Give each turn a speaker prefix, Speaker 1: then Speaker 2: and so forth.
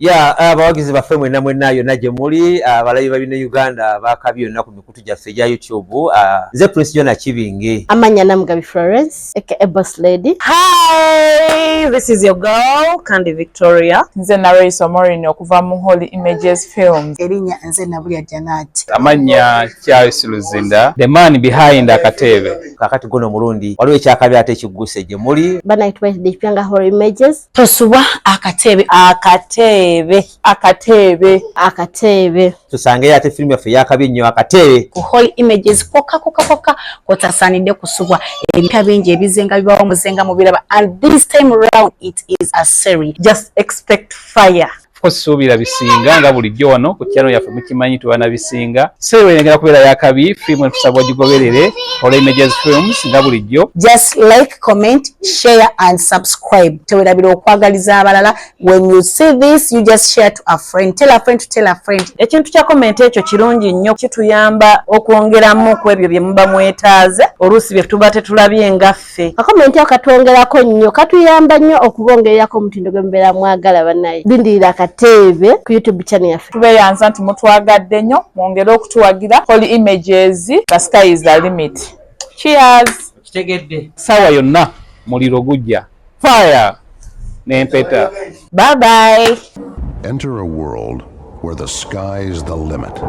Speaker 1: Ya abawagizi baffe mwenna yonna gye muli abalabi babine Uganda bakabye yonna ku mikutu gyaffe egya YouTube. Nze Prince Nakibinge.
Speaker 2: Amanya Namugabi Florence aka Boss Lady.
Speaker 3: Hi, this is your girl Kandi Victoria.
Speaker 4: Nze Nalweyiso Moreen okuva mu Holy Images Films.
Speaker 5: Erinya nze Nabulya Janat.
Speaker 6: Amanya Charlese Luzinda, the man behind Akateebe.
Speaker 1: Kakati gono mulundi waliwo ekyakabi ate kigguse gye muli.
Speaker 2: Banaitwa Edris Holy Images.
Speaker 5: Tosubwa Akateebe.
Speaker 1: Tusange ate film yaffe yakabi nnyo Akateebe.
Speaker 5: Ku Holy Images koka kotasanidde kusubwa ebika bingi ebizenga bibawo muzenga mubiraba, and this time around it is a series.
Speaker 3: Just expect fire.
Speaker 6: Kusuubira bisinga nga bulijjo wano ku channel yaffe mukimanyi tuwana bisinga. Seerengera kubeera yakabi film tusabwa gigoberere Holy Images Films nga bulijjo.
Speaker 5: Just like, comment, share and subscribe. Tewerabira okwagaliza abalala. When you see this, you just share to a friend. Tell a friend to tell a friend.
Speaker 3: Ekintu kya comment ekyo kirungi nnyo, kituyamba okwongeramu ku ebyo bye muba mwetaaze oluusi bye tuba tetulabye ngaffe.
Speaker 2: Akomenti akatwongerako nnyo katuyamba nnyo okubongererako omutindo gwe mubeera mwagala bannaye. Lindirira Akateebe ku YouTube channel yaffe.
Speaker 4: Tubeeyanza nti mutwagadde nnyo, mwongere okutuwagira. Holy Images, the sky is the limit. Cheers!
Speaker 1: Kitegedde.
Speaker 6: Sawa yonna muliro gujja. Fire! N'empeta.
Speaker 3: Bye bye.
Speaker 7: Enter a world where the sky's the limit.